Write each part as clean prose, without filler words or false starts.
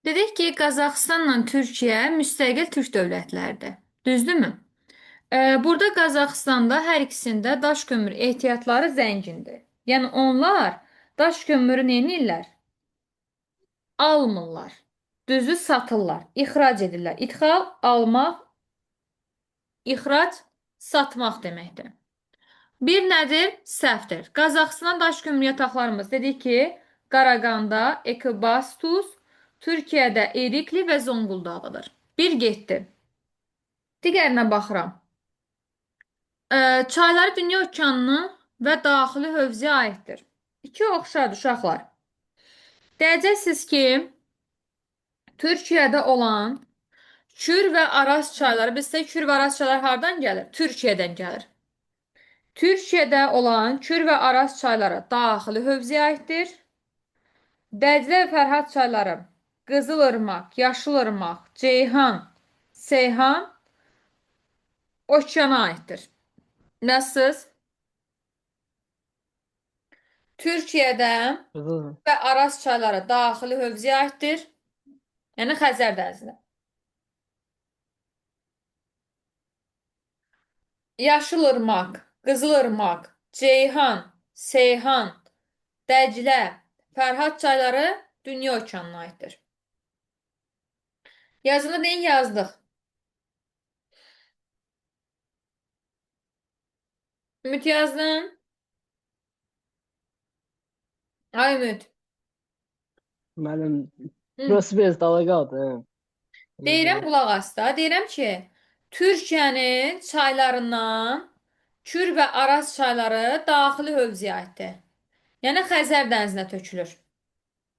Dedik ki Qazaxıstanla Türkiyə müstəqil türk dövlətləridir. Düzdürmü? Burada Qazaxıstanda hər ikisində daş kömür ehtiyatları zəngindir. Yəni onlar daş kömürü neynirlər? Almırlar. Düzü satırlar, ixrac edirlər. İdxal, almaq, ixrac, satmaq deməkdir. Bir nədir? Səhvdir. Qazaxıstan daş kömür yataqlarımız dedik ki, Qaraqanda, Ekobastus, Türkiyədə Erikli və Zonguldaqdadır. Bir getdi. Digərinə baxıram. Çayları Dünya okeanının və daxili hövzəyə aiddir. İki oxşardır uşaqlar. Deyəcəksiniz ki, Türkiyədə olan Kür və Araz çayları, bizdə Kür və Araz çayları hardan gəlir? Türkiyədən gəlir. Türkiyədə olan Kür və Araz çayları daxili hövzəyə aiddir. Dəclə və Fərhad çayları Qızılırmaq, Yaşılırmaq, Ceyhan, Seyhan okeana aiddir. Nasılsınız? Türkiyədə Qızıl. və Araz çayları daxili hövzəyə aiddir. Yəni Xəzər dənizinə. Yaşılırmaq, Qızılırmaq, Ceyhan, Seyhan, Dəclə, Fərhad çayları Dünya okeanına aiddir. Yazılı deyin yazdıq. Ümid yazdın. Ay Ümid. Mənim Hı. burası biraz dala qaldı. Ona Deyirəm görə. qulaq as da. Deyirəm ki, Türkiyənin çaylarından Kür və Araz çayları daxili hövzəyə aiddir. Yəni Xəzər dənizinə tökülür.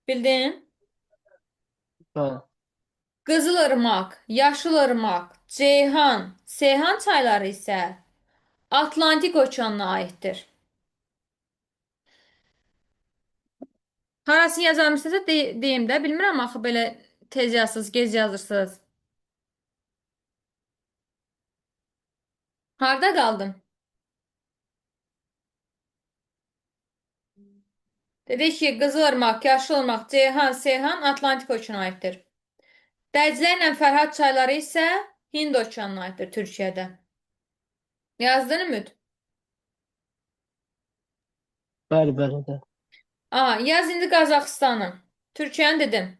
Bildin? Hə. Qızılırmaq, Yaşılırmaq, Ceyhan, Seyhan çayları isə Atlantik okeanına aiddir. Harasını yazarmışsınızsa deyim də, bilmirəm axı belə tez yazırsınız, gec yazırsınız. Harda qaldım? Dedik ki, Qızılırmaq, Yaşılırmaq, Ceyhan, Seyhan Atlantik okeanına aiddir. Dəclə ilə Fərhad çayları isə Hind okeanına aiddir Türkiyədə. Yazdın Ümid? Bəli, bəli də. Yaz indi Qazaxıstanı. Türkiyəni dedim.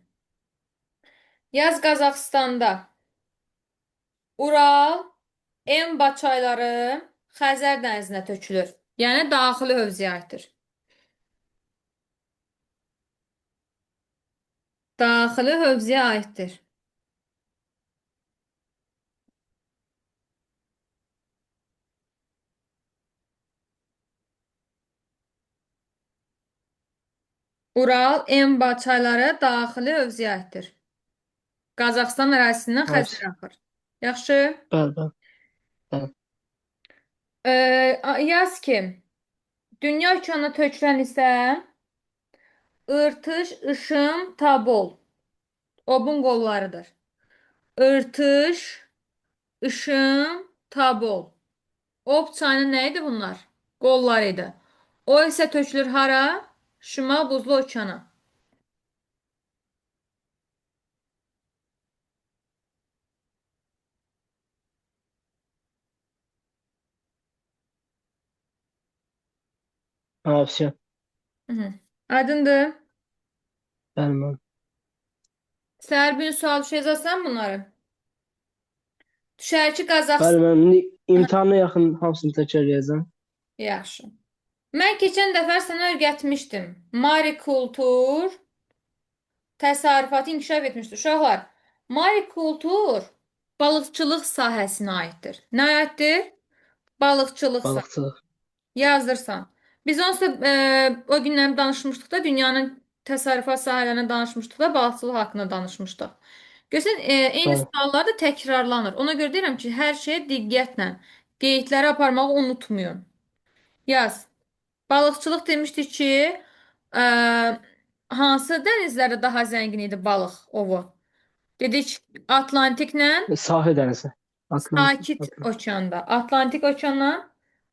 Yaz Qazaxıstanda Ural, Enba çayları Xəzər dənizinə tökülür. Yəni daxili hövzəyə aiddir. Daxili hövzəyə aiddir. Ural, Enba çayları daxili hövzəyə aiddir. Qazaxıstan ərazisindən Hə. Xəzər axır. Yaxşı. Bəli, bəli. Hə. Yaz ki, Dünya okeanına tökülən isə Irtış, Işım, Tabol. Obun qollarıdır. Irtış, Işım, Tabol. Ob çayının nə idi bunlar? Qolları idi. O isə tökülür hara? Şimal Buzlu okeana. Hə, vəssə. Hı. Aydındır. Bəli, bəli. Səhər bir sual düşəcəksən bunları. Düşər ki, Bəli, Qazaxıstan. mən indi imtahana yaxın hamısını təkrarlayacağam. Yaxşı. Mən keçən dəfə sənə öyrətmişdim. Marikultur təsərrüfatı inkişaf etmişdir. Uşaqlar, marikultur balıqçılıq sahəsinə aiddir. Nə aiddir? Balıqçılıq sahəsinə. Balıqçılıq. Yazdırsan. Biz onsuz o gündən danışmışdıq da dünyanın təsərrüfat sahələrindən danışmışdıq da balıqçılıq haqqında danışmışdıq. Görsən, eyni Bəli. suallar da təkrarlanır. Ona görə deyirəm ki, hər şeyə diqqətlə qeydləri aparmağı unutmayın. Yaz. Balıqçılıq demişdik ki, ə, hansı dənizlərdə daha zəngin idi balıq ovu? Dedik Atlantiklə Sahil dənizi. Atlantik. Sakit okeanda. Atlantik okeanla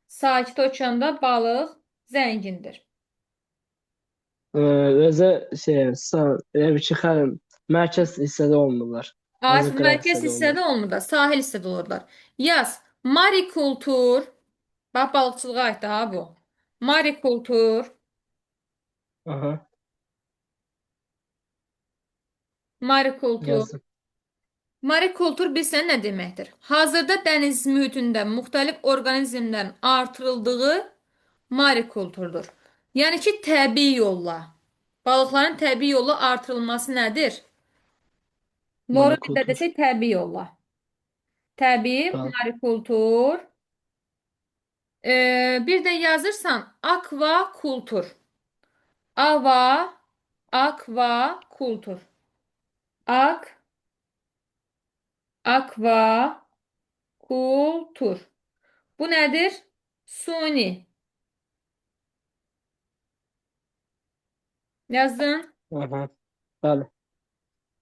Sakit okeanda balıq zəngindir. Özə şey, elə bir ki, Mərkəz hissədə olmurlar. Ağaç Ancaq qıraq mərkəz hissədə olur. hissədə olmur da, sahil hissədə olurlar. Yaz. Marikultur. Bax, balıqçılığa aiddir ha bu. Marikultur. Aha, Marikultur. yazdım. Marikultur bilsən nə deməkdir? Hazırda dəniz mühitində müxtəlif orqanizmlərin artırıldığı marikulturdur. Yəni ki, təbii yolla. Balıqların təbii yolla artırılması nədir? Doğru dildə Monokultur. desək təbii yolla. Təbii Bəli. marikultur. Bir də yazırsan akvakultur. Akvakultur. Akvakultur. Bu nədir? Suni. Yazdın? Aha, bəli.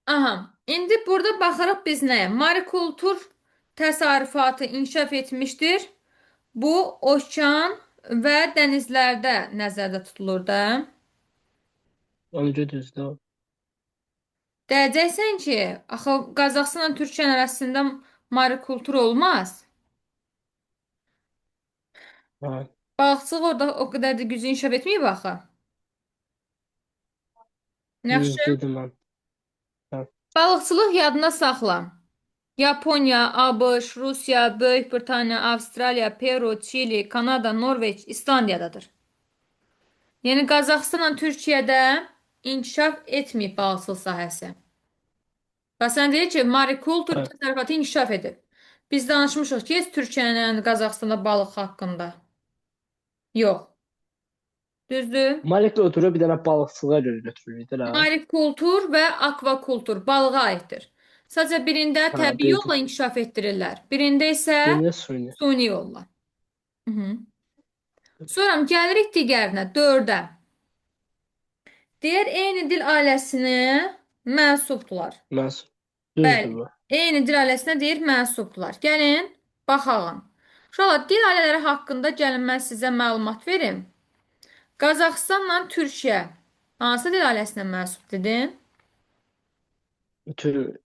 Aha. İndi burada baxarıq biz nəyə? Marikultur təsərrüfatı inkişaf etmişdir. Bu okean və dənizlərdə nəzərdə tutulur da. Onuncu düzdür o. Deyəcəksən ki, axı Qazaxıstanla Türkiyənin arasında marikultur olmaz. Ha, Balıqçılıq orada o qədər də güclü inkişaf etməyib axı. Yaxşı. dedim mən. Ha, Balıqçılıq yadına saxla. Yaponiya, ABŞ, Rusiya, Böyük Britaniya, Avstraliya, Peru, Çili, Kanada, Norveç, İslandiyadadır. Yəni Qazaxıstanla Türkiyədə inkişaf etməyib balıqçılıq sahəsi. Bax sən deyir ki, marikultur bəli. təsərrüfatı inkişaf edib. Biz danışmışıq ki, Türkiyənin Qazaxıstanda balıq haqqında. Yox. Düzdür? Monokulturu bir dənə balıqçılığa görə götürülür ha. Marikultur və akvakultur balığa aiddir. Sadəcə birində Ha, təbii bildim. yolla inkişaf etdirirlər. Birində isə Birində suyunu. suni yolla. Hı -hı. Sonra gəlirik digərinə, dördə. Deyər eyni dil ailəsinə mənsubdular. Məhsul. Düzdür Bəli. bu. Eyni dil ailəsinə deyir mənsubdular. Gəlin, baxalım. Uşaqlar, dil ailələri haqqında gəlin mən sizə məlumat verim. Qazaxıstanla Türkiyə hansı dil ailəsinə mənsub dedin? Bütün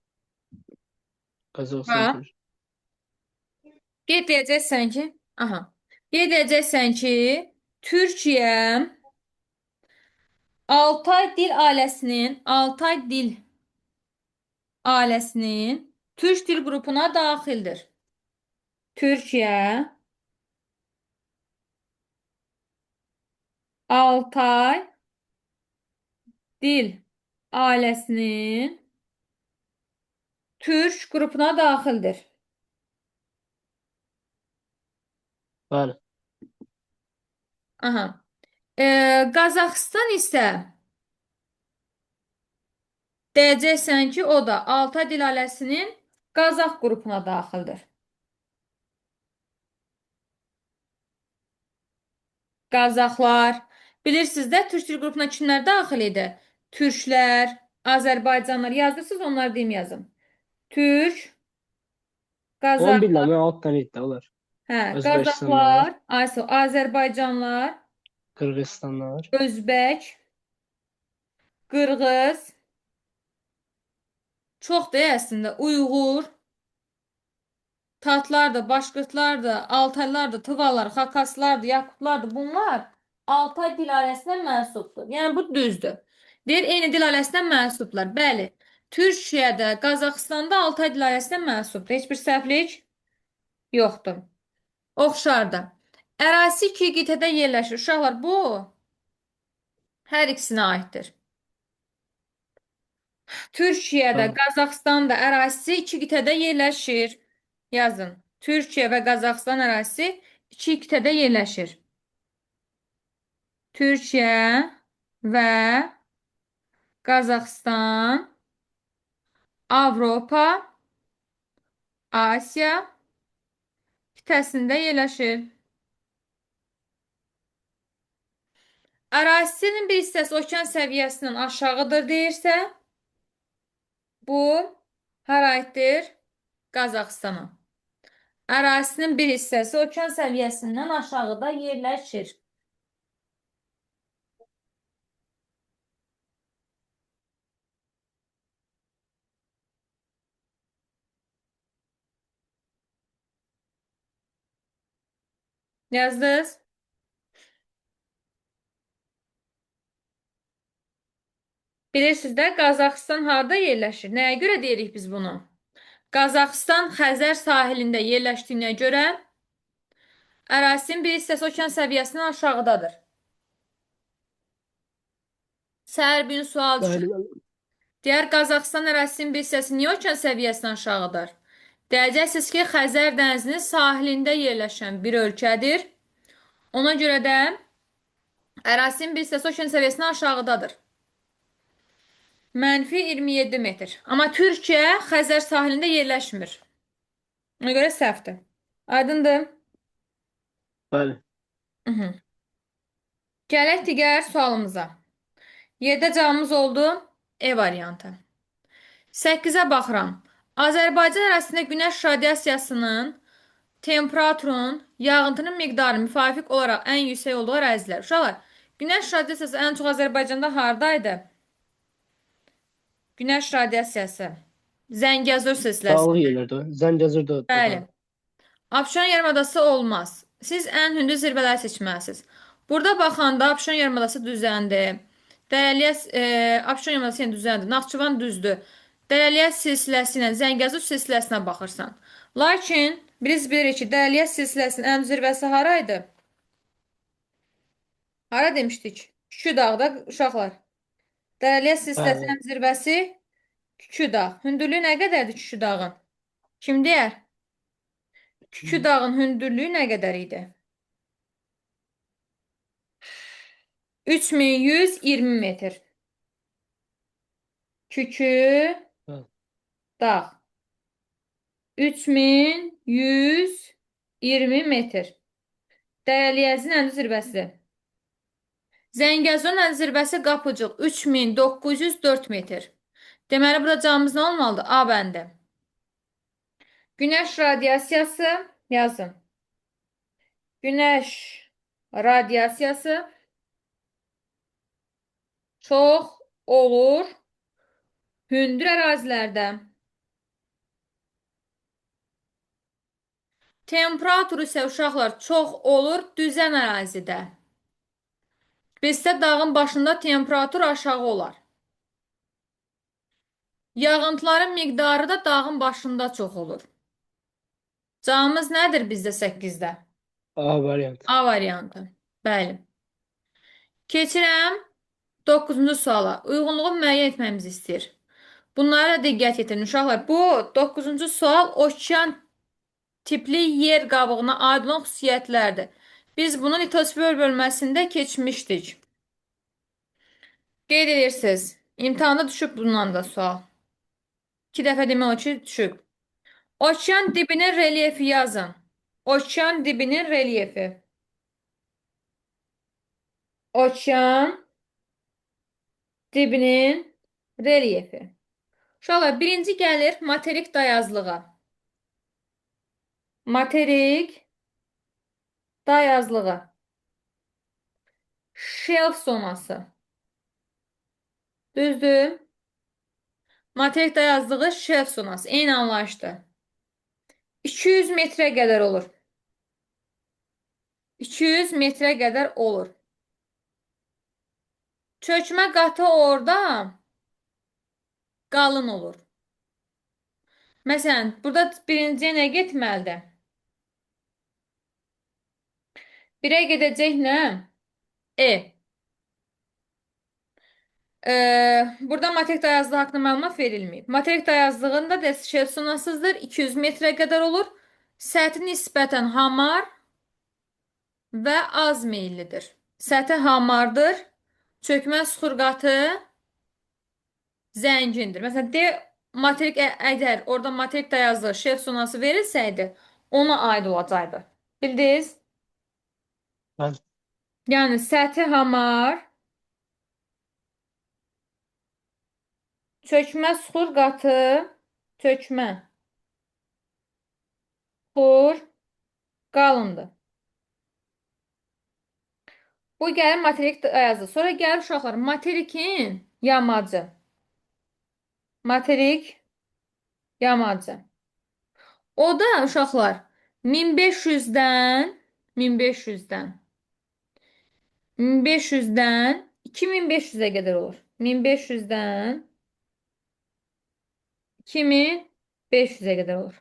Qazaxıstan Ha? Türk. Qeyd edəcəksən ki, aha. Qeyd edəcəksən ki, Türkiyə Altay dil ailəsinin Türk dil qrupuna daxildir. Türkiyə Altay dil ailəsinin Türk qrupuna daxildir. Bəli. Aha. Qazaxıstan isə deyəcəksən ki, o da Altay dil ailəsinin Qazax qrupuna daxildir. Qazaxlar. Bilirsiniz də, Türk dil qrupuna kimlər daxil idi? Türklər, Azərbaycanlılar. Yazdırsınız, onları deyim yazım. Türk, Onu Qazax, bilmirəm, altdan idi onlar. hə, Özbəkistanlar, Qazaxlar, Azərbaycanlılar, Qırğızstanlar. Özbək, Qırğız, çox da əslində Uyğur, Tatlar da, Başqırtlar da, Altaylar da, Tıvalar, Xakaslar da, Yakutlar da bunlar Altay dil ailəsinə mənsubdur. Yəni bu düzdür. Deyir eyni dil ailəsinə mənsublar. Bəli. Türkiyədə, Qazaxıstanda Altay dil ailəsinə mənsubdur. Heç bir səhvlik yoxdur. Oxşar da. Ərazisi iki qitədə yerləşir. Uşaqlar bu hər ikisinə aiddir. Türkiyədə, Bəli. Qazaxıstanda ərazisi iki qitədə yerləşir. Yazın. Türkiyə və Qazaxıstan ərazisi iki qitədə yerləşir. Türkiyə və Qazaxıstan Avropa, Asiya qitəsində yerləşir. Ərazisinin bir hissəsi okean səviyyəsindən aşağıdır deyirsə, bu hara aiddir? Qazaxıstana. Ərazisinin bir hissəsi okean səviyyəsindən aşağıda yerləşir. Yazdınız? Bilirsiniz də Qazaxıstan harda yerləşir? Nəyə görə deyirik biz bunu? Qazaxıstan Xəzər sahilində yerləşdiyinə görə ərazisinin bir hissəsi okean səviyyəsindən aşağıdadır. Səhər bir gün sual düşür. Bəli, bəli. Deyər Qazaxıstan ərazisinin bir hissəsi niyə okean səviyyəsindən aşağıdır? Deyəcəksiniz ki, Xəzər dənizinin sahilində yerləşən bir ölkədir. Ona görə də ərazisinin bir hissəsi okean səviyyəsindən aşağıdadır. -27 metr. Amma Türkiyə Xəzər sahilində yerləşmir. Ona görə səhvdir. Aydındır? Bəli. Mhm. Gələk digər sualımıza. 7 cavabımız oldu. E variantı. 8-ə baxıram. Azərbaycan ərazisində günəş radiasiyasının, temperaturun, yağıntının miqdarı müvafiq olaraq ən yüksək olduğu ərazilər. Uşaqlar, günəş radiasiyası ən çox Azərbaycanda hardaydı? Günəş radiasiyası. Zəngəzur silsiləsi. Dağlıq yerlərdə. Zəngəzurda da Bəli. var. Abşeron yarımadası olmaz. Siz ən hündür zirvələri seçməlisiniz. Burada baxanda Abşeron yarımadası düzəndir. Dərəliyə Abşeron yarımadası yəni düzəndir. Naxçıvan düzdür. Dərəliyə silsiləsi ilə Zəngəzur silsiləsinə baxırsan. Lakin biz bilirik ki, Dərəliyə silsiləsinin ən zirvəsi haraydı? Hara demişdik? Kükü dağda uşaqlar. Dərəliyə silsiləsinin Bəli. ən zirvəsi Kükü dağ. Hündürlüyü nə qədərdir Kükü dağın? Kim deyər? Kükü dağın hündürlüyü nə qədər idi? 3120 metr. Kükü Bəli. dağ. 3120 metr. Dərəliyəzin ən zirvəsi. Zəngəzurun ən zirvəsi Qapıcıq 3904 metr. Deməli, burada cavabımız nə olmalıdır? A bəndi. Günəş radiasiyası yazın. Günəş radiasiyası çox olur hündür ərazilərdə. Temperatur isə uşaqlar çox olur düzən ərazidə. Bizdə dağın başında temperatur aşağı olar. Yağıntıların miqdarı da dağın başında çox olur. Cavabımız nədir bizdə 8-də? A variantı. A variantı. Bəli. Keçirəm 9-cu suala. Uyğunluğu müəyyən etməyimizi istəyir. Bunlara da diqqət yetirin uşaqlar. Bu 9-cu sual okean tipli yer qabığına aid olan xüsusiyyətlərdir. Biz bunu litosfer bölməsində keçmişdik. Qeyd edirsiniz. İmtahanda düşüb bundan da sual. 2 dəfə demək o ki, düşüb. Okean dibinin relyefi yazın. Okean dibinin relyefi. Okean dibinin relyefi. Uşaqlar, birinci gəlir materik dayazlığa. Materik dayazlığı. Şelf zonası. Düzdür? Materik dayazlığı şelf zonası. Eyni anlayışdır. 200 metrə qədər olur. 200 metrə qədər olur. Çökmə qatı orada qalın olur. Məsələn, burada birinciyə nə getməlidir? 1-ə gedəcək nə? E. Burada materik dayazlığı haqqında məlumat verilməyib. Materik dayazlığında da şelf zonasıdır. 200 metrə qədər olur. Səthi nisbətən hamar və az meyillidir. Səthi hamardır. Çökmə süxur qatı zəngindir. Məsələn, materik əgər orada materik dayazlığı şelf zonası verilsəydi, ona aid olacaqdı. Bildiniz? Bəli. Yəni səthi hamar, çökmə süxur qatı, çökmə süxur qalındır. Bu gəlir materik dayazlığı. Sonra gəlir uşaqlar materikin yamacı. Materik yamacı. O da uşaqlar 1500-dən 1500-dən. 1500-dən 2500-ə qədər olur. 1500-dən 2500-ə qədər olur.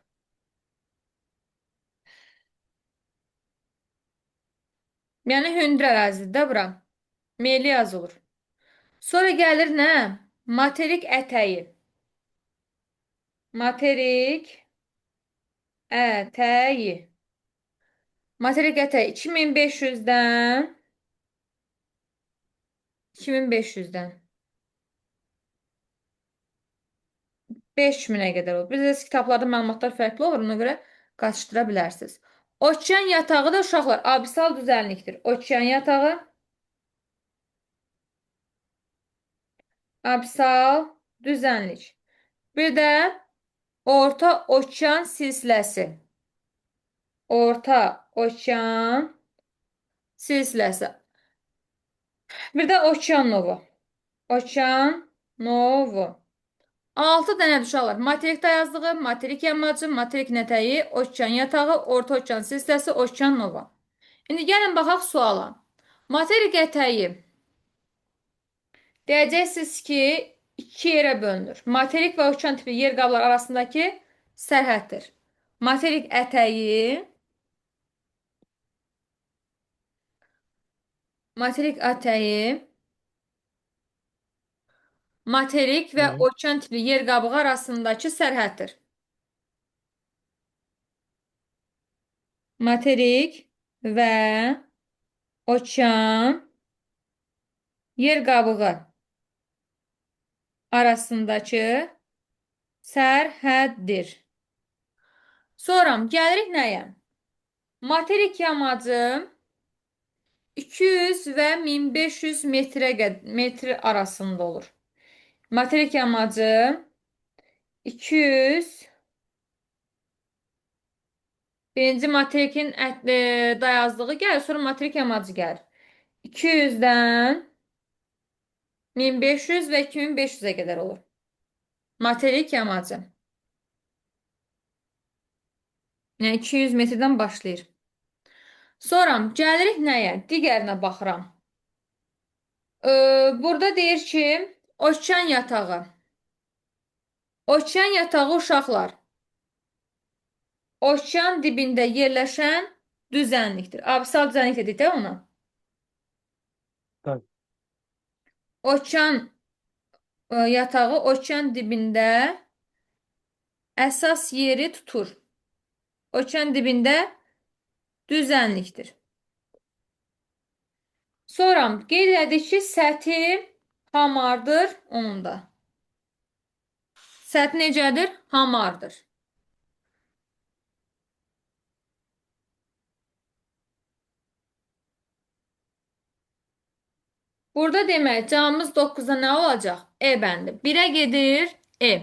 Yəni hündür ərazidir də bura. Meyli yazılır. Sonra gəlir nə? Materik ətəyi. Materik ətəyi. Materik ətəyi 2500-dən 5000-ə qədər olur. Bizdə kitablarda məlumatlar fərqli olur, ona görə qaçışdıra bilərsiniz. Okean yatağı da uşaqlar abissal düzənlikdir. Okean yatağı abissal düzənlik. Bir də orta okean silsiləsi. Orta okean silsiləsi. Bir də okean novu. Okean novu. 6 dənə uşaqlar. Materikdə yazdığı, materik yamacı, materik nətəyi, okean yatağı, orta okean silsiləsi, okean nova. İndi gəlin baxaq suala. Materik ətəyi deyəcəksiniz ki, iki yerə bölünür. Materik və okean tipi yer qabları arasındakı sərhəddir. Materik ətəyi materik və Hı. okean tipli yer qabığı arasındakı sərhəddir. Materik və okean yer qabığı arasındakı sərhəddir. Sonra gəlirik nəyə? Materik yamacı 200 və 1500 metr arasında olur. Materik yamacı 200 birinci materikin dayazlığı gəlir, sonra materik yamacı gəlir. 200-dən 1500 və 2500-ə qədər olur. Materik yamacı. Yəni 200 metrdən başlayır. Sonra gəlirik nəyə? Digərinə baxıram. Burada deyir ki, okean yatağı. Okean yatağı uşaqlar. Okean dibində yerləşən düzənlikdir. Abissal düzənlik dedik də ona. Bəli. Okean yatağı okean dibində əsas yeri tutur. Okean dibində düzənlikdir. Sonra qeyd edik ki, səthi hamardır onun da. Səthi necədir? Hamardır. Burada demək, cavabımız 9-da nə olacaq? E bəndi. 1-ə gedir E.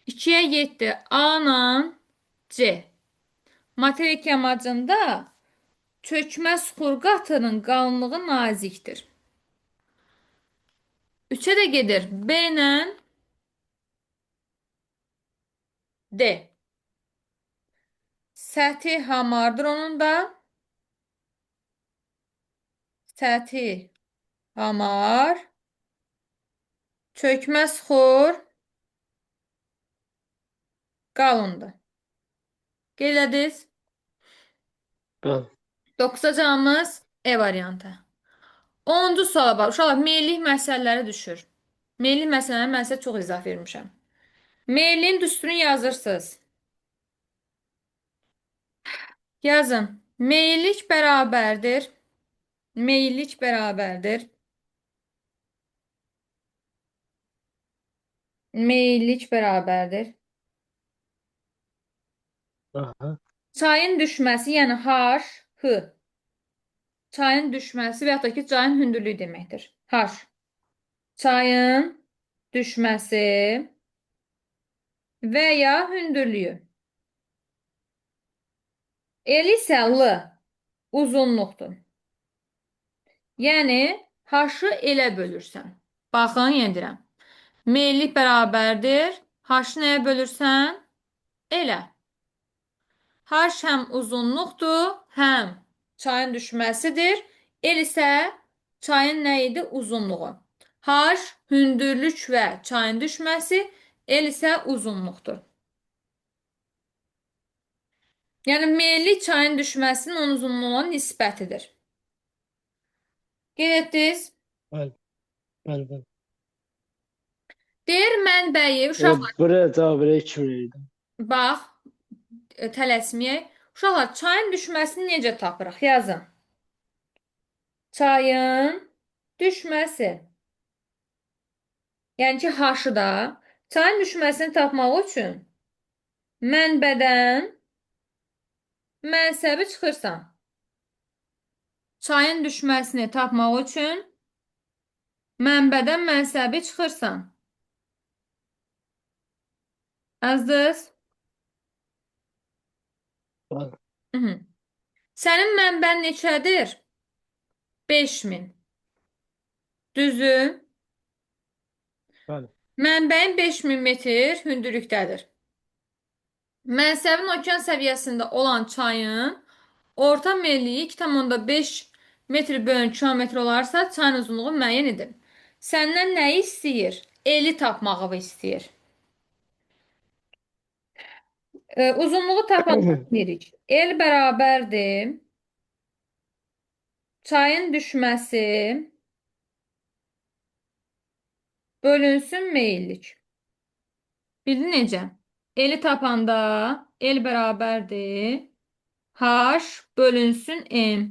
2-yə 7 A ilə C. Materik yamacında çökmə suxur qatının qalınlığı nazikdir. 3-ə də gedir B ilə D. Səthi hamardır onun da. Səthi hamar. Çökmə suxur qalındır. Qeyd ediniz. Bəli. 9-a cavabımız E variantı. 10-cu suala bax. Uşaqlar, meyillik məsələləri düşür. Meyillik məsələləri mən sizə çox izah vermişəm. Meyilliyin düsturunu yazırsınız. Yazın. Meyillik bərabərdir. Meyillik bərabərdir. Meyillik bərabərdir. Aha. Çayın düşməsi, yəni H, H. Çayın düşməsi və ya da ki, çayın hündürlüyü deməkdir. H. Çayın düşməsi və ya hündürlüyü. El isə L uzunluqdur. Yəni, H-ı elə bölürsən. Baxın, yenə deyirəm. Meyillik bərabərdir. H-ı nəyə bölürsən? Elə. H həm uzunluqdur, həm çayın düşməsidir. El isə çayın nə idi? Uzunluğu. H hündürlük və çayın düşməsi, el isə uzunluqdur. Yəni meyilli çayın düşməsinin onun uzunluğuna nisbətidir. Qeyd etdiniz. Bəli, bəli, bəli. Deyir mənbəyi Elə uşaqlar buraya cavab verək 2 verirdim. bax tələsməyək. Uşaqlar çayın düşməsini necə tapırıq? Yazın. Çayın düşməsi. Yəni ki, H-ı da çayın düşməsini tapmaq üçün mənbədən mənsəbi çıxırsan. Çayın düşməsini tapmaq üçün mənbədən mənsəbi çıxırsan. Yazdınız? Bəli, Mhm. Sənin mənbən neçədir? 5000. Düzü? bəli. Mənbəyin 5000 metr hündürlükdədir. Mənsəbin okean səviyyəsində olan çayın orta meyilliyi 2,5 metr bölü kilometr olarsa, çayın uzunluğu müəyyən edin. Səndən nəyi istəyir? Eli tapmağı istəyir. Uzunluğu tapanda deyirik. El bərabərdir. Çayın düşməsi bölünsün meyillik. Bildin necə? Eli tapanda el bərabərdir. H bölünsün M.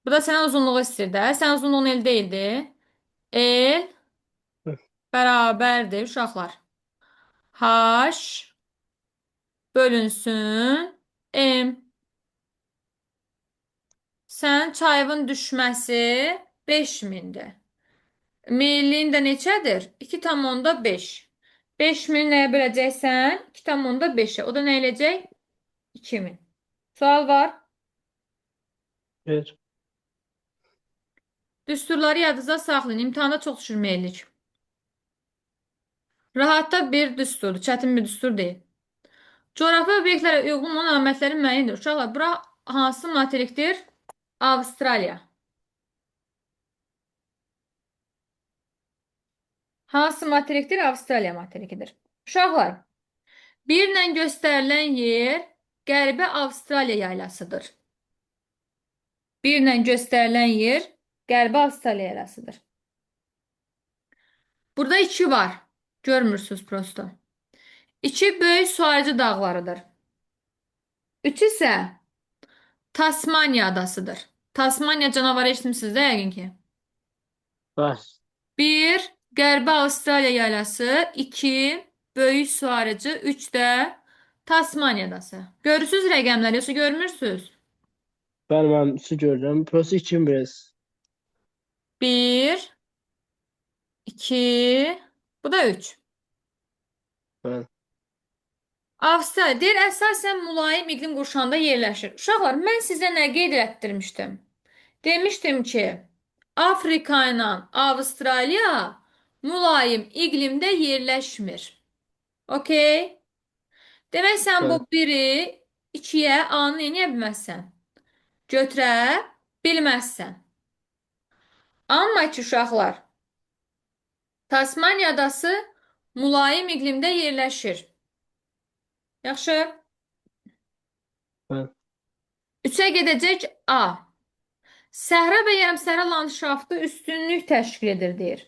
Bu da sənə uzunluğu istəyir də. Sən uzunluğun el deyildi. El bərabərdir uşaqlar. H bölünsün M. Sən çayın düşməsi 5000-dir. Meyilliyin də neçədir? 2,5. 5000 nəyə böləcəksən? 2,5-ə. O da nə eləyəcək? 2000. Sual var. Ver. Düsturları yadınızda saxlayın. İmtahanda çox düşür meyillik. Rahatda bir düsturdur. Çətin bir düstur deyil. Coğrafi obyektlərə uyğun olan əlamətləri müəyyən edir. Uşaqlar, bura hansı materikdir? Avstraliya. Hansı materikdir? Avstraliya materikidir. Uşaqlar, birlə göstərilən yer Qərbi Avstraliya yaylasıdır. Birlə göstərilən yer Qərbi Avstraliya yaylasıdır. Burada 2 var. Görmürsünüz prosto. 2 böyük suarıcı dağlarıdır. 3 isə Tasmaniya adasıdır. Tasmaniya canavarı eşitmişsiniz də yəqin ki. Bəli, 1 Qərbi Avstraliya yaylası, 2 böyük suarıcı, 3 də Tasmaniya adası. Görürsünüz rəqəmləri, yoxsa görmürsünüz? bəli, mən su görürəm. Prosi 2 biraz. 1 2 bu da 3. Bəli, Avstraliya deyir, əsasən mülayim iqlim qurşağında yerləşir. Uşaqlar, mən sizə nə qeyd etdirmişdim? Demişdim ki, Afrika ilə Avstraliya mülayim iqlimdə yerləşmir. Okey? Demək sən bu bəli, biri 2-yə A-nı eləyə bilməzsən. Götürə bilməzsən. Amma ki, uşaqlar, Tasmaniya adası mülayim iqlimdə yerləşir. Yaxşı? bəli. 3-ə gedəcək A. Səhra və yarımsəhra landşaftı üstünlük təşkil edir, deyir.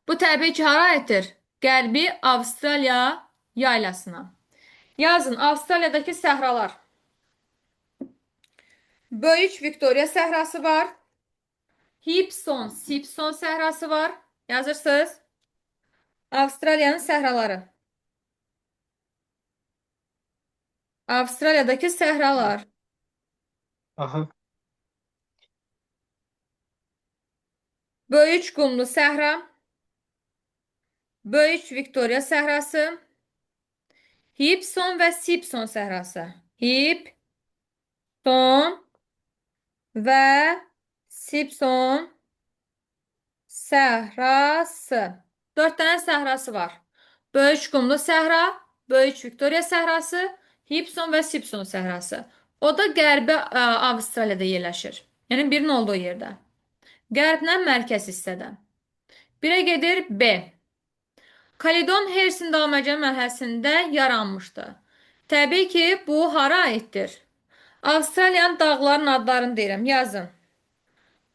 Bu təbii ki, hara aiddir? Qərbi Avstraliya yaylasına. Yazın, Avstraliyadakı səhralar. Böyük Viktoriya səhrası var. Sipson səhrası var. Yazırsınız. Avstraliyanın səhraları. Avstraliyadakı səhralar. Aha, Böyük qumlu səhra. Böyük Viktoriya səhrası. Hipson və Sipson səhrası. Hipson və Sipson səhrası. 4 dənə səhrası var. Böyük qumlu səhra, Böyük Viktoriya səhrası, Hibson və Sipson səhrası. O da Qərbi Avstraliyada yerləşir. Yəni birinin olduğu yerdə. Qərbdən mərkəz hissədə. Birə gedir B. Kaledon Hersin dağılmacə mərhələsində yaranmışdır. Təbii ki, bu hara aiddir? Avstraliyanın dağların adlarını deyirəm, yazın.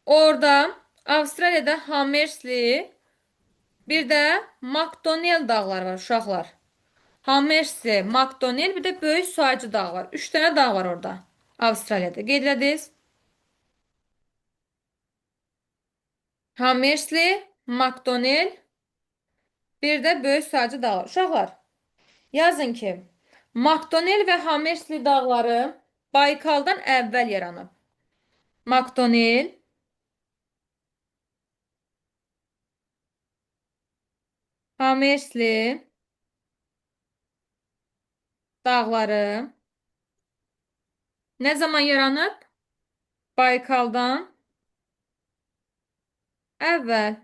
Orada Avstraliyada Hamersli, bir də Macdonell dağları var uşaqlar. Hamersli, Macdonell, bir də Böyük Suacı dağ var. 3 dənə dağ var orada. Avstraliyada. Qeyd elədiniz. Hamersli, Macdonell, bir də Böyük Suacı dağ var. Uşaqlar, yazın ki, Macdonell və Hamersli dağları Baykaldan əvvəl yaranıb. Macdonell, Hamersli dağları nə zaman yaranıb? Baykaldan əvvəl.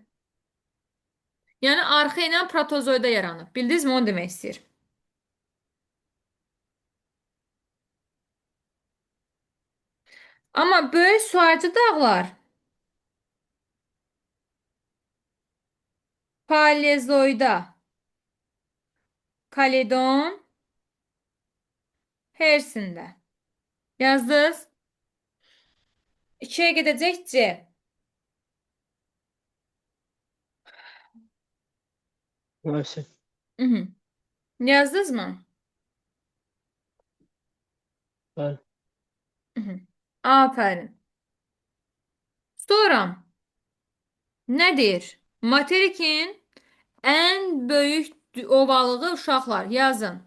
Yəni arxa ilə protozoyda yaranıb. Bildinizmi? Onu demək istəyir. Amma böyük suacı dağlar Paleozoyda. Kaledon Hersində. Yazdınız. 2-yə gedəcək C. Maalesef. Mhm. Yazdınız mı? Bəli. Mhm. Aferin. Sonra nə deyir? Materikin ən böyük ovalığı uşaqlar yazın.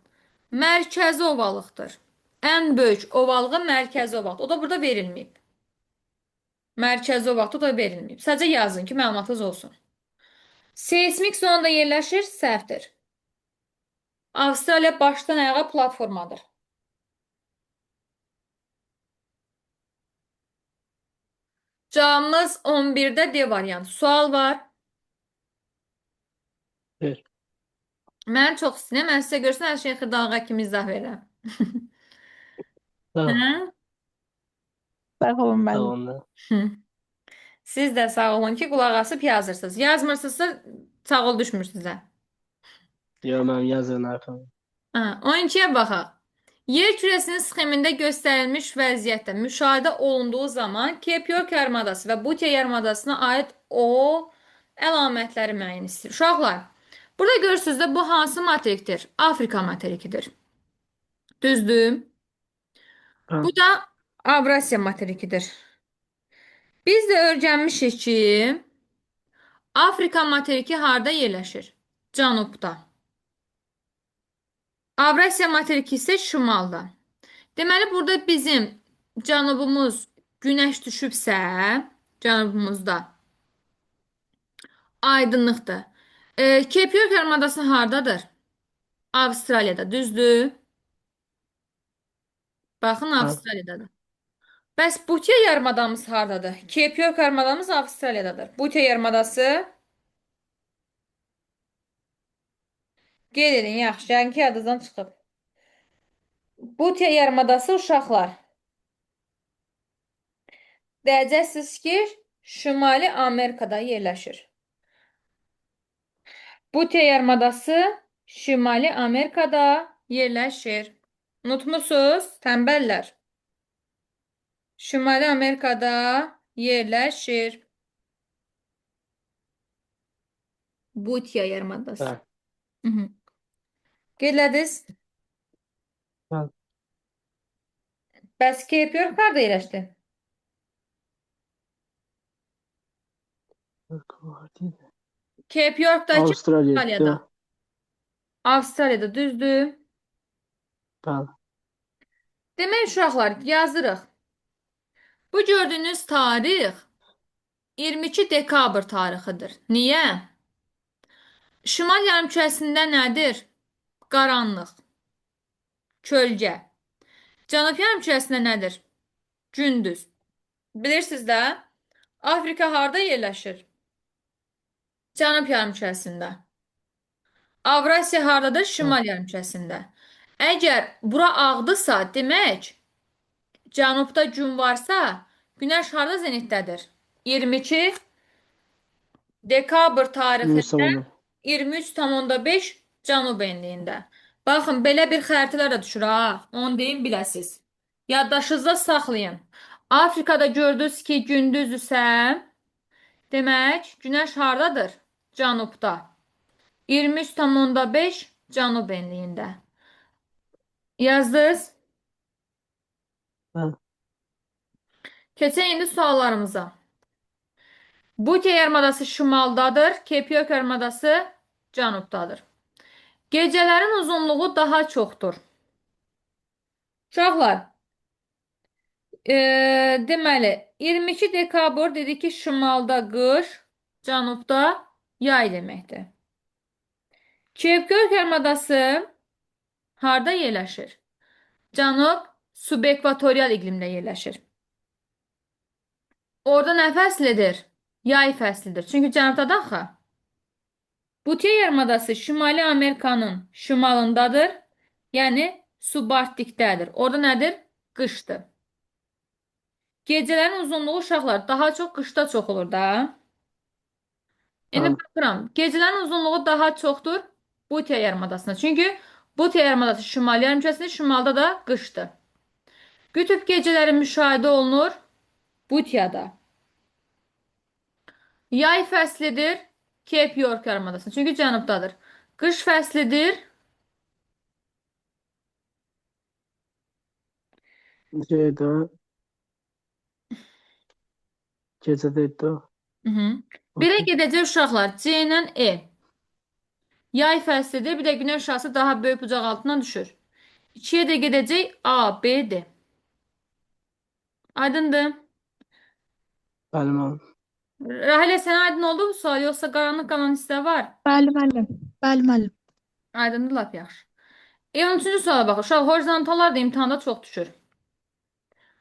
Mərkəzi ovalıqdır. Ən böyük ovalığı mərkəzi ovalıqdır. O da burada verilməyib. Mərkəzi ovalıqdır, o da verilməyib. Sadəcə yazın ki, məlumatınız olsun. Seismik zonada yerləşir, səhvdir. Avstraliya başdan ayağa platformadır. Cavabımız 11-də D variantı. Sual var. Bir. Mən çox istəyirəm. Mən sizə görsən hər şeyi xırdalığa kimi izah verirəm. Tamam. Hə? Sağ olun müəllim. Tamamdır. Hı. Siz də sağ olun ki, qulaq asıb yazırsınız. Yazmırsınızsa sağ ol düşmür sizə. Yo, mənim yazın arxamda. 12-yə baxaq. Yer kürəsinin sxemində göstərilmiş vəziyyətdə müşahidə olunduğu zaman Cape York yarımadası və Butya yarımadasına aid o əlamətləri müəyyən edir. Uşaqlar, burada görürsünüz də bu hansı materikdir? Afrika materikidir. Düzdür? Tamam. Bu da Avrasiya materikidir. Biz də öyrənmişik ki, Afrika materiki harda yerləşir? Cənubda. Avrasiya materiki isə şimalda. Deməli, burada bizim cənubumuz günəş düşübsə, cənubumuzda aydınlıqdır. Cape York yarımadası hardadır? Avstraliyada, düzdür? Baxın, Tamam. Avstraliyadadır. Bəs Butya yarımadamız hardadır? Cape York yarımadamız Avstraliyadadır. Butya yarımadası qeyd edin, yaxşı, yəqin ki, yadınızdan çıxıb. Butya yarımadası uşaqlar. Deyəcəksiniz ki, Şimali Amerikada yerləşir. Butya yarımadası Şimali Amerikada yerləşir. Unutmusunuz, tənbəllər. Şimali Amerikada yerləşir. Butya yarımadası. Bəli. Mhm. Qeyd elədiniz? Bəli. Bəs Cape York harda yerləşdi? Cape York'dakı Avustraliyada. Avustraliyada. Avustraliyada, düzdür? Bəli. Demək uşaqlar, yazırıq. Bu gördüyünüz tarix 22 dekabr tarixidir. Niyə? Şimal yarımkürəsində nədir? Qaranlıq, kölgə. Cənub yarımkürəsində nədir? Gündüz. Bilirsiniz də, Afrika harda yerləşir? Cənub yarımkürəsində. Avrasiya hardadır? Şimal yarımkürəsində. Əgər bura ağdırsa, demək, cənubda gün varsa, günəş harda zenitdədir? 22 dekabr tarixində 23 23,5 cənub enliyində. Baxın, belə bir xəritələr də düşür ha. Onu deyim biləsiz. Yaddaşınızda saxlayın. Afrikada gördünüz ki, gündüzdürsə, demək, günəş hardadır? Cənubda. 23,5 cənub enliyində. Yazdınız? Bəli. Keçək indi suallarımıza. Butey yarımadası şimaldadır, Kepiyok yarımadası cənubdadır. Gecələrin uzunluğu daha çoxdur. Uşaqlar, deməli, 22 dekabr dedik ki, şimalda qış, cənubda yay deməkdir. Kepiyok yarımadası harda yerləşir? Cənub subekvatorial iqlimdə yerləşir. Orada nə fəslidir? Yay fəslidir. Çünki cənubdadır axı. Butey yarımadası Şimali Amerikanın şimalındadır. Yəni subarktikdədir. Orada nədir? Qışdır. Gecələrin uzunluğu uşaqlar daha çox qışda çox olur da. İndi Bəli. baxıram. Gecələrin uzunluğu daha çoxdur Butey yarımadasında. Çünki Butey yarımadası şimali yarımkürəsində, şimalda da qışdır. Qütb gecələri müşahidə olunur Buteyada. Yay fəslidir Cape York yarımadasında. Çünki cənubdadır. Qış fəslidir Şeydə gecədə idi o. Birə Okey. gedəcək uşaqlar. C ilə E. Yay fəslidir. Bir də günəş şüası daha böyük bucaq altından düşür. 2-yə də gedəcək A, B, D. Aydındır. Bəli müəllim. Rahilə, sənə aydın oldu bu sual, yoxsa qaranlıq qalan hissələr var? Bəli, müəllim. Bəli, müəllim. Aydındır, lap yaxşı. 13-cü suala baxın. Uşaq, horizontallar da imtahanda çox düşür.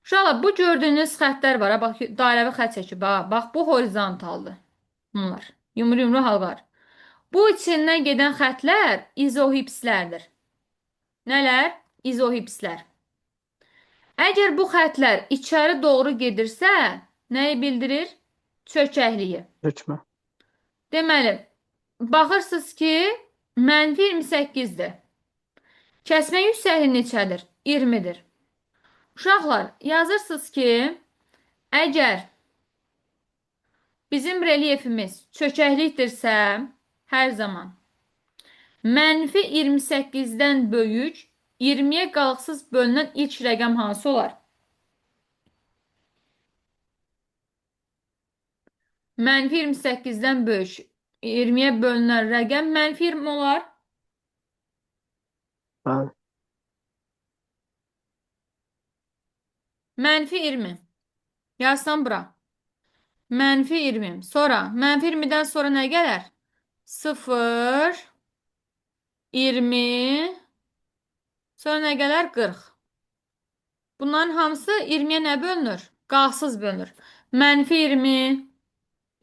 Uşaqlar, bu gördüyünüz xəttlər var. Bax, dairəvi xətt çəkib. Bax, bu horizontaldır. Bunlar. Yumru-yumru halqar. Bu içindən gedən xəttlər izohipslərdir. Nələr? İzohipslər. Əgər bu xəttlər içəri doğru gedirsə, nəyi bildirir? Çökəkliyi. Hökmə. Deməli, baxırsınız ki, -28-dir. Kəsmə yüksəkliyi neçədir? 20-dir. Uşaqlar, yazırsınız ki, əgər bizim relyefimiz çökəklikdirsə, hər zaman -28-dən böyük 20-yə qalıqsız bölünən ilk rəqəm hansı olar? -28-dən böyük 20-yə bölünən rəqəm -20 olar. Bəli. -20. Yazsam bura. -20. Sonra -20-dən sonra nə gələr? 0, 20, sonra nə gələr? 40. Bunların hamısı 20-yə nə bölünür? Qalıqsız bölünür. -20,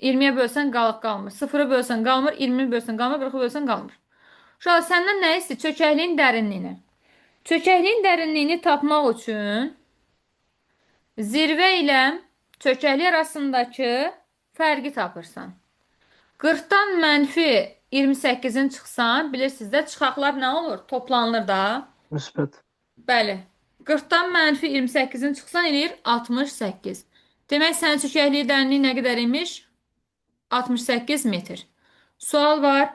20-yə bölsən qalıq qalmır. 0-ı bölsən qalmır, 20-ni bölsən qalmır, 40-ı bölsən qalmır. Uşaq, səndən nə istəyir? Çökəkliyin dərinliyini. Çökəkliyin dərinliyini tapmaq üçün zirvə ilə çökəklik arasındakı fərqi tapırsan. 40-dan -28-in çıxsan, bilirsiniz də, çıxaqlar nə olur? Toplanılır da. Müsbət. Bəli. 40-dan -28-in çıxsan eləyir 68. Demək, sənin çökəkliyi dənliyi nə qədər imiş? 68 metr. Sual var.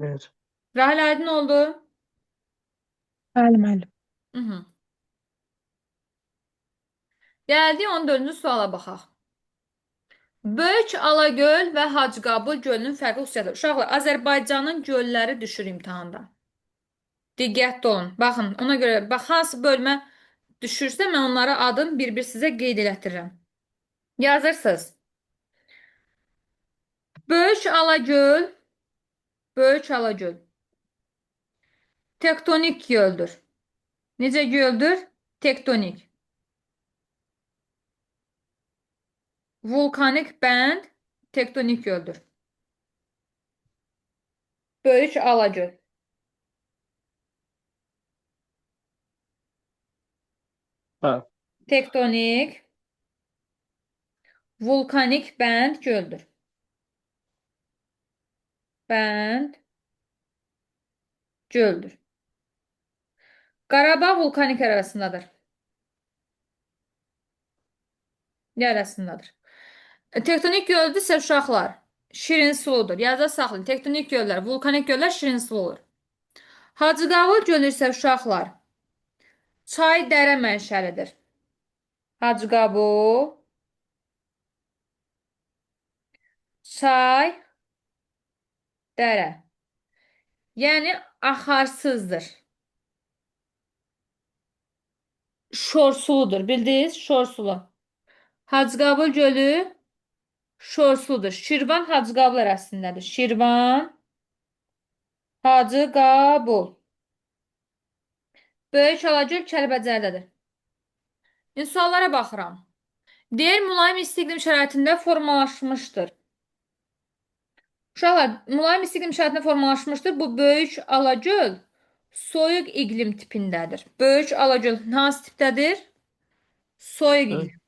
Evet. Rahil, aydın oldu? Bəli, müəllim. Hı -hı. Gəldik 14-cü suala baxaq. Böyük Alagöl və Hacıqabul gölünün fərqli xüsusiyyəti. Uşaqlar, Azərbaycanın gölləri düşür imtahanda. Diqqətli olun. Baxın, ona görə bax, hansı bölmə düşürsə, mən onlara adın bir-bir sizə qeyd elətdirirəm. Yazırsınız. Böyük Alagöl, Böyük Alagöl tektonik göldür. Necə göldür? Tektonik. Vulkanik bənd tektonik göldür. Böyük Alagöl. Hə. Tektonik, vulkanik bənd göldür. Bənd göldür. Qarabağ vulkanik arasındadır. Ne arasındadır? Tektonik göldürsə uşaqlar şirin suludur. Yazda saxlayın. Tektonik göllər, vulkanik göllər şirin sulu olur. Hacıqabul gölü isə uşaqlar çay dərə mənşəlidir. Hacıqabul çay dərə. Yəni axarsızdır. Şorsuludur. Bildiniz? Şorsulu. Hacıqabul gölü şorsuludur. Şirvan Hacıqabul arasındadır. Şirvan Hacıqabul. Böyük Alagöl Kəlbəcərdədir. İndi suallara baxıram. Deyir, mülayim isti iqlim şəraitində formalaşmışdır. Uşaqlar, mülayim isti iqlim şəraitində formalaşmışdır. Bu Böyük Alagöl soyuq iqlim tipindədir. Böyük Alagöl hansı tipdədir? Soyuq Hə. iqlim.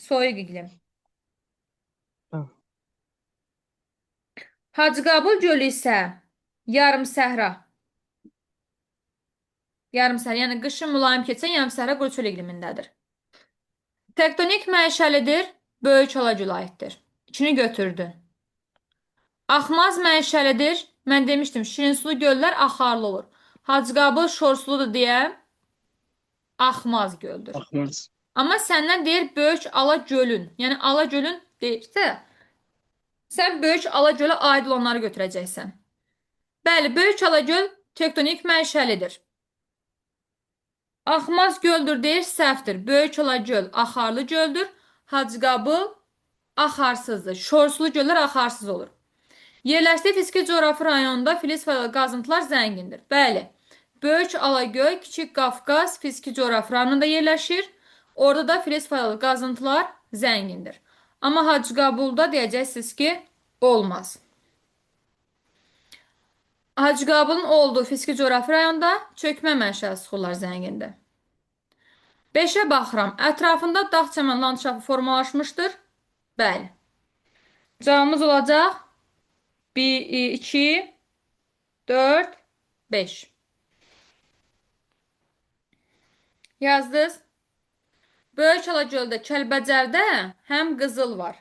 Soyuq iqlim. Hə. Hacıqabul gölü isə yarım səhra. Yarım səhra, yəni qışın mülayim keçən yarım səhra quru çöl iqlimindədir. Tektonik mənşəlidir, Böyük Alagöl aiddir. İkini götürdün. Axmaz mənşəlidir. Mən demişdim, şirinsulu göllər axarlı olur. Hacıqabul şorsuludur deyə axmaz göldür. Baxmaz. Amma səndən deyir Böyük Alagölün. Yəni Alagölün deyirsə, sən Böyük Alagölə aid olanları götürəcəksən. Bəli, Böyük Alagöl tektonik mənşəlidir. Axmaz göldür deyir, səhvdir. Böyük Alagöl axarlı göldür. Hacıqabul axarsızdır. Şorsulu göllər axarsız olur. Yerləşdiyi fiziki coğrafi rayonunda filiz faydalı qazıntılar zəngindir. Bəli, Böyük Alagöl, Kiçik Qafqaz fiziki coğrafi rayonunda yerləşir. Orada da filiz faydalı qazıntılar zəngindir. Amma Hacıqabulda deyəcəksiniz ki, olmaz. Hacıqabulun olduğu fiziki coğrafi rayonda çökmə mənşəli suxurlar zəngindir. 5-ə baxıram. Ətrafında dağ çəmən landşafı formalaşmışdır. Bəli. Cavabımız olacaq 1, 2, 4, 5. Yazdınız. Böyük Alagöldə, Kəlbəcərdə həm qızıl var,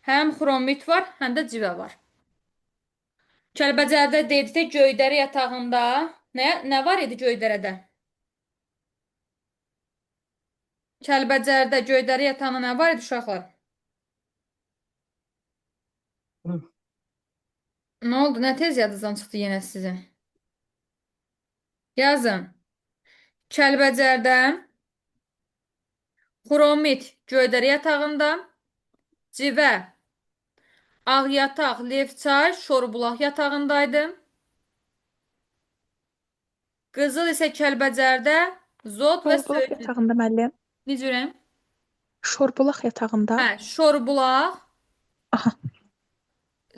həm xromit var, həm də civə var. Kəlbəcərdə dedikdə Göydərə yatağında nə var idi Göydərədə? Kəlbəcərdə Göydərə yatağında nə var idi uşaqlar? Hı. Nə oldu? Nə tez yadınızdan çıxdı yenə sizin? Yazın. Kəlbəcərdə xromit Göydərə yatağında, civə Ağyataq, Levçay, Şorbulaq yatağındaydı. Qızıl isə Kəlbəcərdə Zot və Şorbulaq Söydlü. yatağında müəllim. Necə ürəyim? Şorbulaq yatağında. Hə, Şorbulaq, Aha.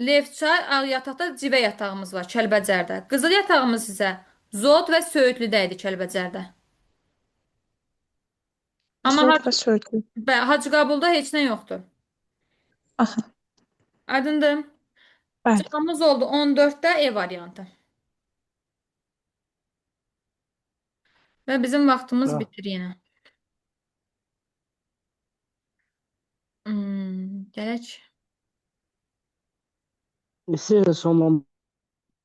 Levçay, Ağyataqda civə yatağımız var Kəlbəcərdə. Qızıl yatağımız isə Zot və Söydlüdə idi Kəlbəcərdə. Amma Zod və Söydlü. Hacıqabulda heç nə yoxdur. Aha. Aydındır. Bəli. Cavabımız oldu 14-də E variantı. Və bizim vaxtımız Hə. bitir yenə. Gələk. İstəyirsən sonlandıraq.